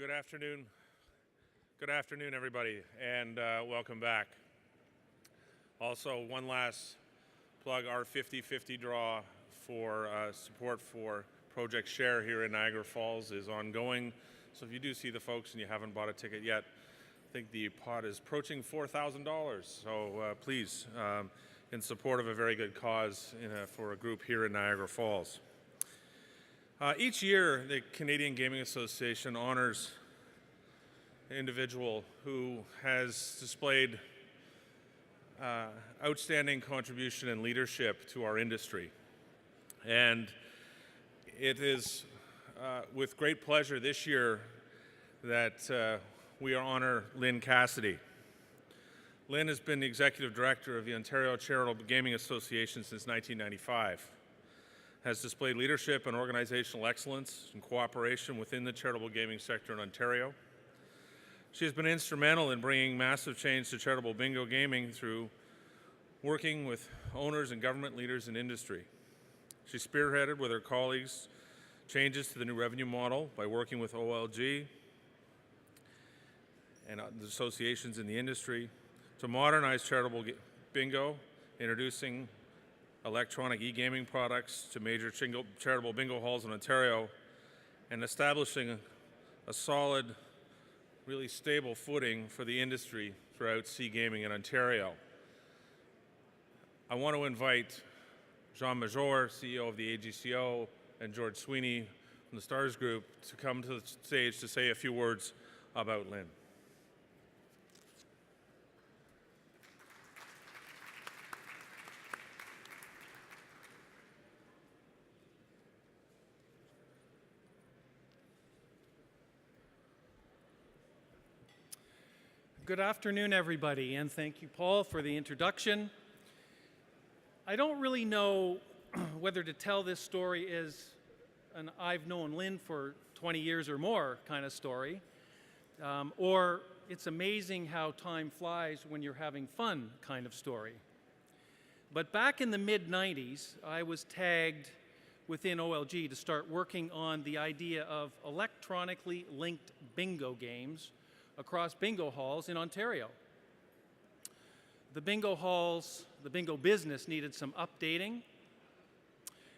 Good afternoon. Good afternoon, everybody, and welcome back. Also, one last plug, our 50-50 draw for support for Project Share here in Niagara Falls is ongoing. So if you do see the folks and you haven't bought a ticket yet, I think the pot is approaching $4,000. So please, in support of a very good cause for a group here in Niagara Falls. Each year, the Canadian Gaming Association honors an individual who has displayed outstanding contribution and leadership to our industry. And it is with great pleasure this year that we honor Lynn Cassidy. Lynn has been the Executive Director of the Ontario Charitable Gaming Association since 1995. Has displayed leadership and organizational excellence and cooperation within the charitable gaming sector in Ontario. She has been instrumental in bringing massive change to charitable bingo gaming through working with owners and government leaders in industry. She spearheaded with her colleagues changes to the new revenue model by working with OLG and the associations in the industry to modernize charitable bingo, introducing electronic e-gaming products to major charitable bingo halls in Ontario, and establishing a solid, really stable footing for the industry throughout gaming in Ontario. I want to invite Jean Major, CEO of the AGCO, and George Sweeney from the Stars Group to come to the stage to say a few words about Lynn. Good afternoon, everybody, and thank you, Paul, for the introduction. I don't really know whether to tell this story as an I've known Lynn for 20 years or more kind of story, or it's amazing how time flies when you're having fun kind of story. But back in the mid-90s, I was tagged within OLG to start working on the idea of electronically linked bingo games across bingo halls in Ontario. The bingo halls, the bingo business needed some updating,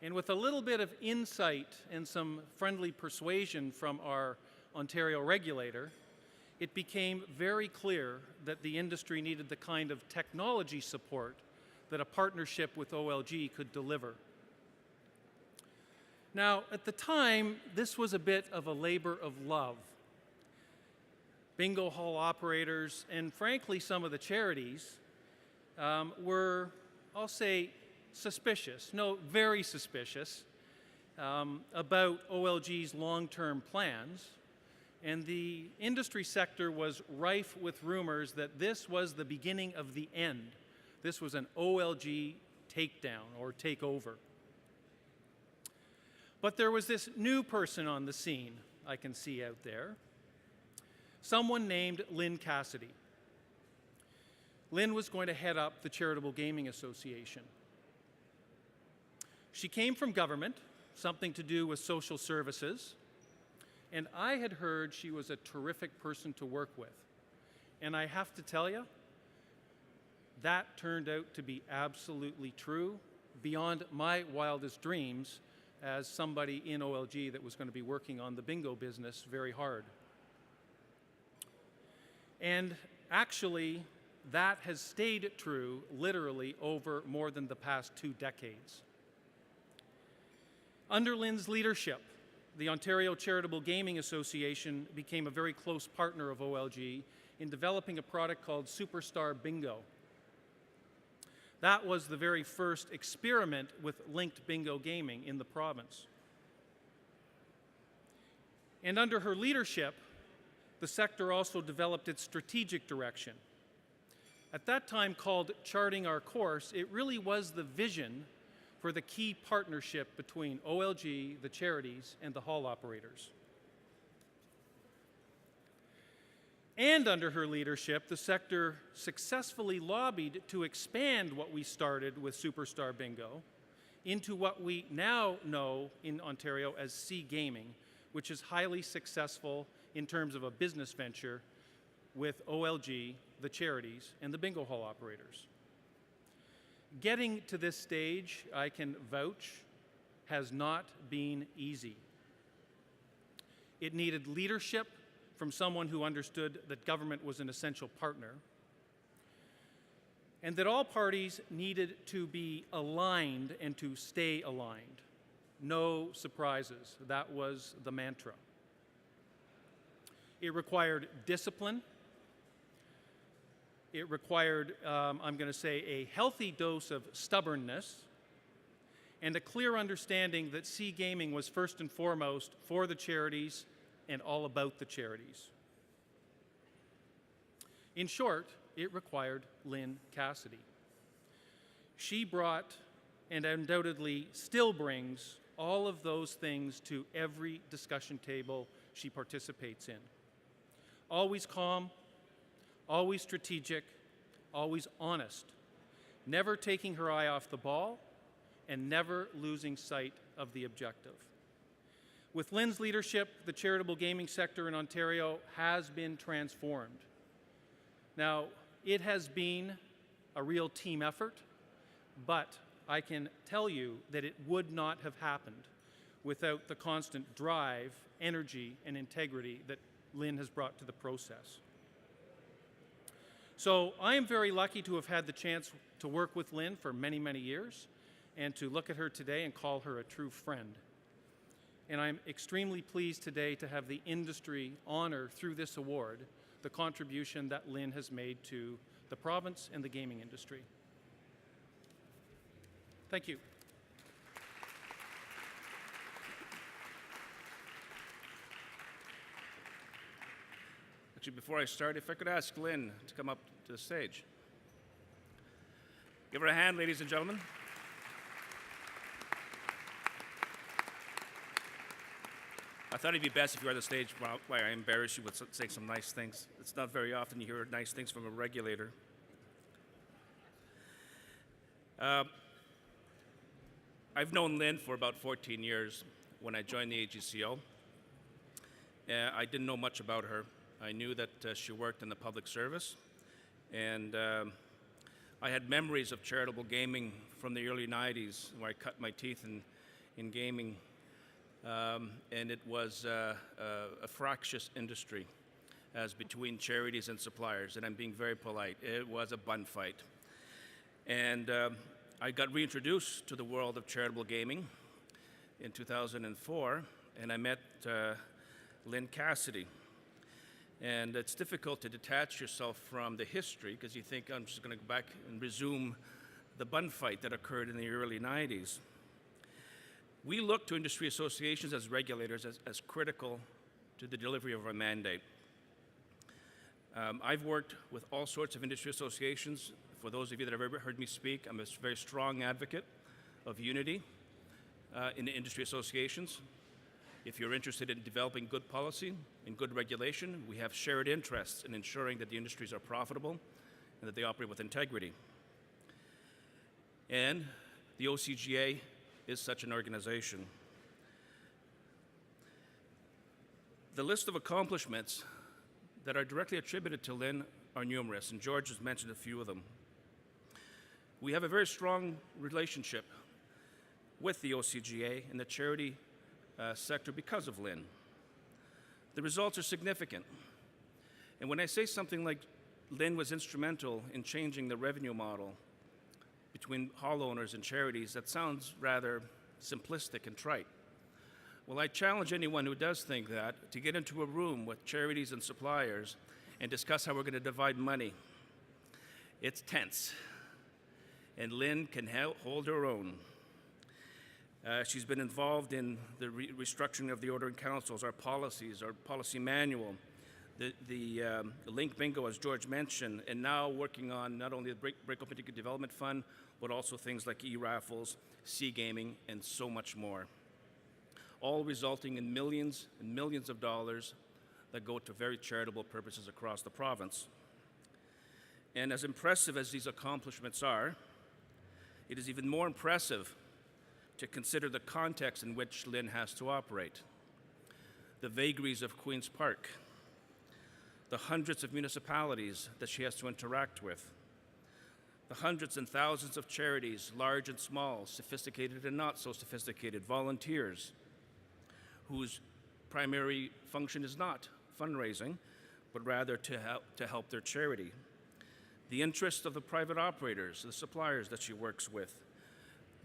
and with a little bit of insight and some friendly persuasion from our Ontario regulator, it became very clear that the industry needed the kind of technology support that a partnership with OLG could deliver. Now, at the time, this was a bit of a labor of love. Bingo hall operators, and frankly some of the charities, were, I'll say, suspicious, no, very suspicious, about OLG's long-term plans. And the industry sector was rife with rumors that this was the beginning of the end. This was an OLG takedown or takeover. But there was this new person on the scene I can see out there. Someone named Lynn Cassidy. Lynn was going to head up the Charitable Gaming Association. She came from government, something to do with social services, and I had heard she was a terrific person to work with. And I have to tell you, that turned out to be absolutely true, beyond my wildest dreams as somebody in OLG that was going to be working on the bingo business very hard. And actually, that has stayed true literally over more than the past 2 decades. Under Lynn's leadership, the Ontario Charitable Gaming Association became a very close partner of OLG in developing a product called Superstar Bingo. That was the very first experiment with linked bingo gaming in the province. And under her leadership, the sector also developed its strategic direction. At that time called Charting Our Course, it really was the vision for the key partnership between OLG, the charities, and the hall operators. And under her leadership, the sector successfully lobbied to expand what we started with Superstar Bingo into what we now know in Ontario as gaming, which is highly successful in terms of a business venture with OLG, the charities, and the bingo hall operators. Getting to this stage, I can vouch, has not been easy. It needed leadership from someone who understood that government was an essential partner, and that all parties needed to be aligned and to stay aligned. No surprises. That was the mantra. It required discipline. It required, I'm going to say, a healthy dose of stubbornness and a clear understanding that Sea Gaming was first and foremost for the charities and all about the charities. In short, it required Lynn Cassidy. She brought, and undoubtedly still brings, all of those things to every discussion table she participates in. Always calm, always strategic, always honest, never taking her eye off the ball, and never losing sight of the objective. With Lynn's leadership, the charitable gaming sector in Ontario has been transformed. Now, it has been a real team effort, but I can tell you that it would not have happened without the constant drive, energy, and integrity that Lynn has brought to the process. So I am very lucky to have had the chance to work with Lynn for many, many years and to look at her today and call her a true friend. And I'm extremely pleased today to have the industry honor through this award the contribution that Lynn has made to the province and the gaming industry. Thank you. Actually, before I start, if I could ask Lynn to come up to the stage. Give her a hand, ladies and gentlemen. I thought it'd be best if you were on the stage while I embarrass you with saying some nice things. It's not very often you hear nice things from a regulator. I've known Lynn for about 14 years when I joined the AGCO. I didn't know much about her. I knew that she worked in the public service, and I had memories of charitable gaming from the early 90s where I cut my teeth in gaming, and it was a fractious industry as between charities and suppliers, and I'm being very polite. It was a bun fight. And I got reintroduced to the world of charitable gaming in 2004, and I met Lynn Cassidy. And it's difficult to detach yourself from the history because you think, I'm just going to go back and resume the bun fight that occurred in the early 90s. We look to industry associations as regulators as critical to the delivery of our mandate. I've worked with all sorts of industry associations. For those of you that have ever heard me speak, I'm a very strong advocate of unity in the industry associations. If you're interested in developing good policy and good regulation, we have shared interests in ensuring that the industries are profitable and that they operate with integrity. And the OCGA is such an organization. The list of accomplishments that are directly attributed to Lynn are numerous, and George has mentioned a few of them. We have a very strong relationship with the OCGA and the charity sector because of Lynn. The results are significant. And when I say something like Lynn was instrumental in changing the revenue model between hall owners and charities, that sounds rather simplistic and trite. Well, I challenge anyone who does think that to get into a room with charities and suppliers and discuss how we're going to divide money. It's tense. And Lynn can hold her own. She's been involved in the restructuring of the Order in Councils, our policies, our policy manual, the Link Bingo, as George mentioned, and now working on not only the Break Open Ticket Development Fund, but also things like e-raffles, Sea Gaming, and so much more. All resulting in millions and millions of dollars that go to very charitable purposes across the province. And as impressive as these accomplishments are, it is even more impressive to consider the context in which Lynn has to operate. The vagaries of Queen's Park, the hundreds of municipalities that she has to interact with, the hundreds and thousands of charities, large and small, sophisticated and not so sophisticated, volunteers, whose primary function is not fundraising, but rather to help their charity. The interests of the private operators, the suppliers that she works with,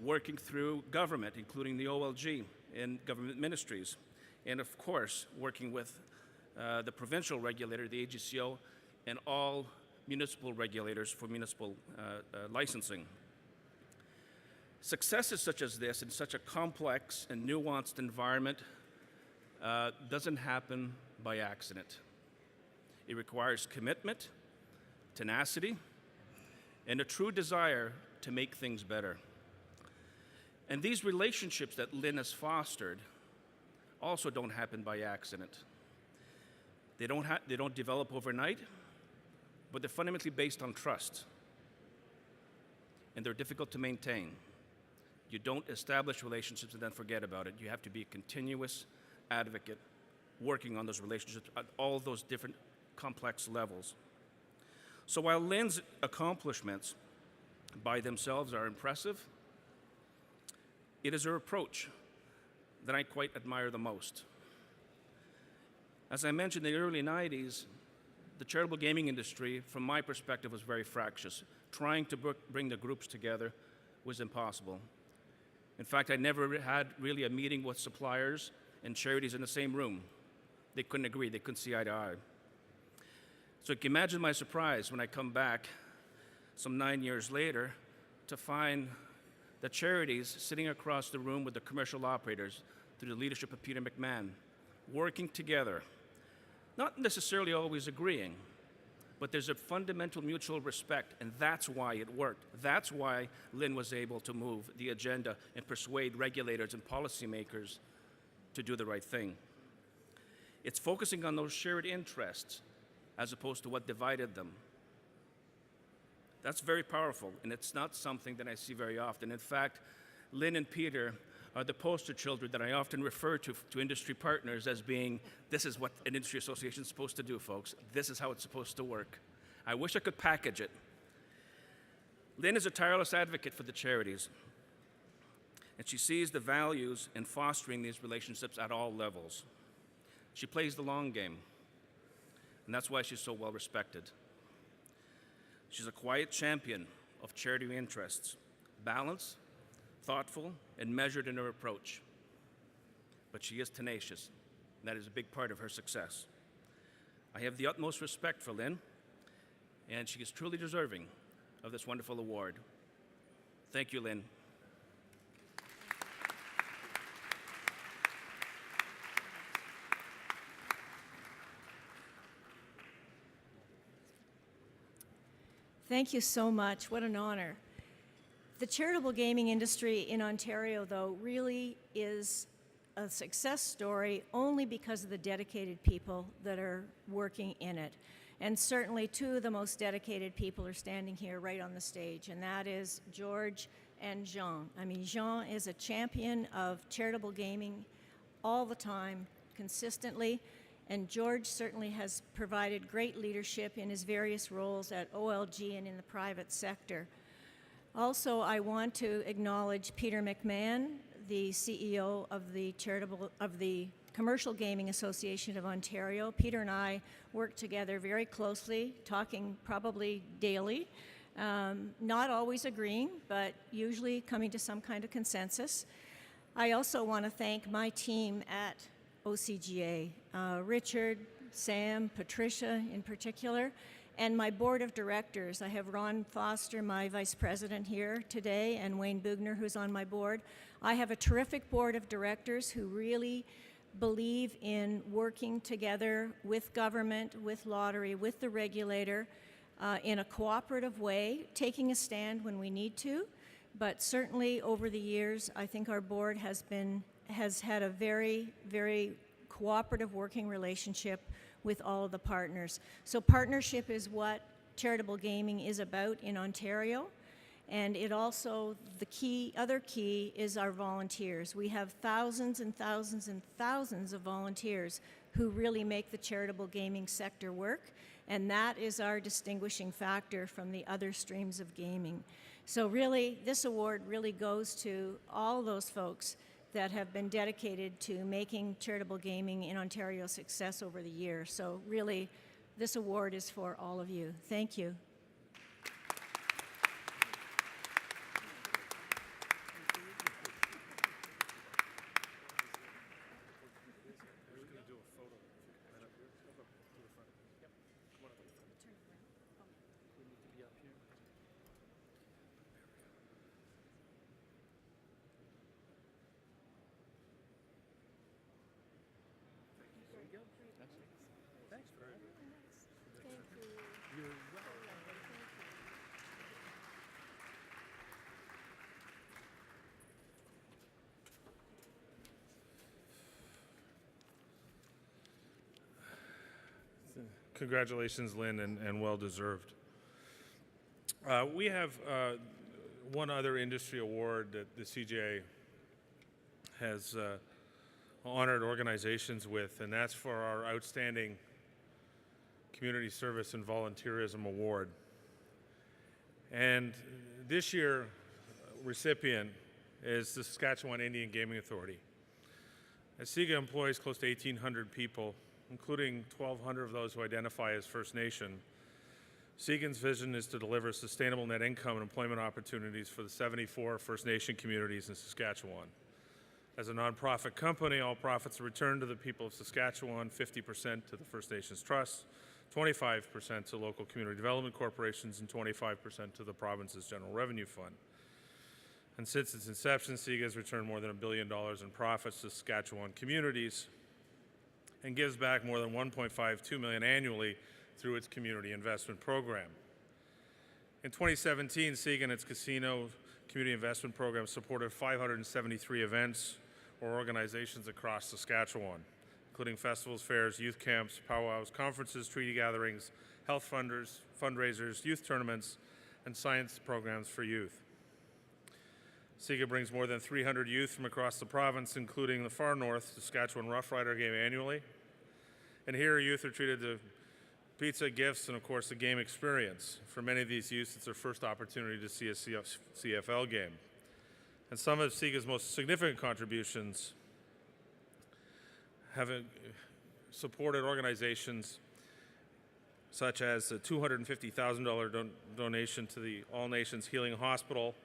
working through government, including the OLG and government ministries, and of course, working with the provincial regulator, the AGCO, and all municipal regulators for municipal licensing. Successes such as this in such a complex and nuanced environment doesn't happen by accident. It requires commitment, tenacity, and a true desire to make things better. And these relationships that Lynn has fostered also don't happen by accident. They don't develop overnight, but they're fundamentally based on trust. And they're difficult to maintain. You don't establish relationships and then forget about it. You have to be a continuous advocate working on those relationships at all those different complex levels. So while Lynn's accomplishments by themselves are impressive, it is her approach that I quite admire the most. As I mentioned, in the early 90s, the charitable gaming industry, from my perspective, was very fractious. Trying to bring the groups together was impossible. In fact, I never had really a meeting with suppliers and charities in the same room. They couldn't agree, they couldn't see eye to eye. So you can imagine my surprise when I come back some 9 years later to find the charities sitting across the room with the commercial operators through the leadership of Peter McMahon, working together, not necessarily always agreeing, but there's a fundamental mutual respect, and that's why it worked. That's why Lynn was able to move the agenda and persuade regulators and policymakers to do the right thing. It's focusing on those shared interests as opposed to what divided them. That's very powerful, and it's not something that I see very often. In fact, Lynn and Peter are the poster children that I often refer to industry partners as being, this is what an industry association is supposed to do, folks. This is how it's supposed to work. I wish I could package it. Lynn is a tireless advocate for the charities, and she sees the values in fostering these relationships at all levels. She plays the long game, and that's why she's so well respected. She's a quiet champion of charity interests, balanced, thoughtful, and measured in her approach. But she is tenacious, and that is a big part of her success. I have the utmost respect for Lynn, and she is truly deserving of this wonderful award. Thank you, Lynn. Thank you so much. What an honor. The charitable gaming industry in Ontario, though, really is a success story only because of the dedicated people that are working in it. And certainly two of the most dedicated people are standing here right on the stage, and that is George and Jean. I mean, Jean is a champion of charitable gaming all the time, consistently. And George certainly has provided great leadership in his various roles at OLG and in the private sector. Also, I want to acknowledge Peter McMahon, the CEO of the Commercial Gaming Association of Ontario. Peter and I work together very closely, talking probably daily, not always agreeing, but usually coming to some kind of consensus. I also want to thank my team at OCGA, Richard, Sam, Patricia in particular, and my board of directors. I have Ron Foster, my vice president here today, and Wayne Bugner, who's on my board. I have a terrific board of directors who really believe in working together with government, with lottery, with the regulator, in a cooperative way, taking a stand when we need to. But certainly over the years, I think our board has had a very, very cooperative working relationship with all of the partners. So partnership is what charitable gaming is about in Ontario. And it also, other key is our volunteers. We have thousands and thousands and thousands of volunteers who really make the charitable gaming sector work, and that is our distinguishing factor from the other streams of gaming. So really, this award really goes to all those folks that have been dedicated to making charitable gaming in Ontario a success over the years. So really, this award is for all of you. Thank you. Congratulations, Lynn, and well-deserved. We have one other industry award that the CGA has honored organizations with, and that's for our Outstanding Community Service and Volunteerism Award. And this year, recipient is the Saskatchewan Indian Gaming Authority. SIGA employs close to 1,800 people, including 1,200 of those who identify as First Nation. SIGA's vision is to deliver sustainable net income and employment opportunities for the 74 First Nation communities in Saskatchewan. As a nonprofit company, all profits are returned to the people of Saskatchewan, 50% to the First Nations Trust, 25% to local community development corporations, and 25% to the province's general revenue fund. And since its inception, SIGA has returned more than $1 billion in profits to Saskatchewan communities and gives back more than $1.52 million annually through its community investment program. In 2017, SIGA and its casino community investment program supported 573 events or organizations across Saskatchewan, including festivals, fairs, youth camps, powwows, conferences, treaty gatherings, health fundraisers, youth tournaments, and science programs for youth. SIGA brings more than 300 youth from across the province, including the far north Saskatchewan Rough Rider game annually. And here, youth are treated to pizza, gifts, and of course, the game experience. For many of these youth, it's their first opportunity to see a CFL game. And some of SIGA's most significant contributions have supported organizations such as a $250,000 donation to the All Nations Healing Hospital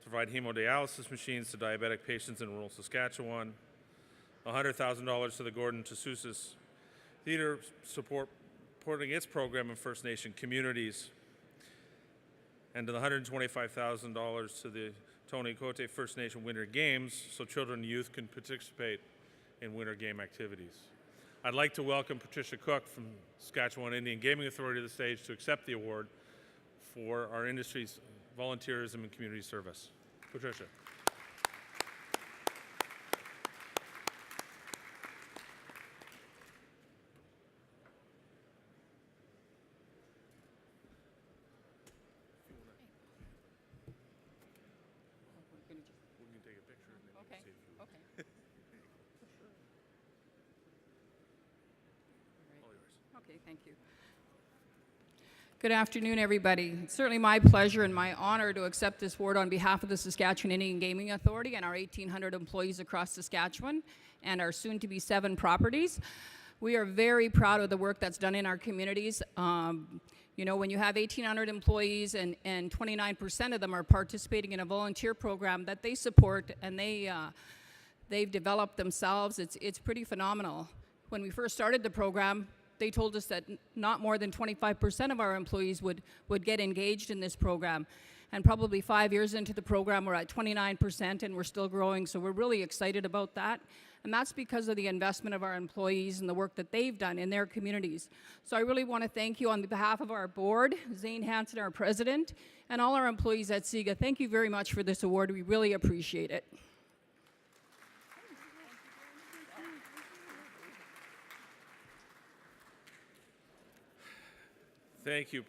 to provide hemodialysis machines to diabetic patients in rural Saskatchewan, $100,000 to the Gordon Tsusis Theatre supporting its program in First Nation communities, and to the $125,000 to the Tony Cote First Nation Winter Games so children and youth can participate in winter game activities. I'd like to welcome Patricia Cook from Saskatchewan Indian Gaming Authority to the stage to accept the award for our industry's volunteerism and community service. Patricia. Okay, thank you. Good afternoon, everybody. It's certainly my pleasure and my honor to accept this award on behalf of the Saskatchewan Indian Gaming Authority and our 1,800 employees across Saskatchewan and our soon-to-be 7 properties. We are very proud of the work that's done in our communities. You know, when you have 1,800 employees and 29% of them are participating in a volunteer program that they support and they've developed themselves, it's pretty phenomenal. When we first started the program, they told us that not more than 25% of our employees would get engaged in this program. And probably 5 years into the program, we're at 29% and we're still growing. So we're really excited about that. And that's because of the investment of our employees and the work that they've done in their communities. So I really want to thank you on behalf of our board, Zane Hansen, our president, and all our employees at SIGA. Thank you very much for this award. We really appreciate it. Thank you.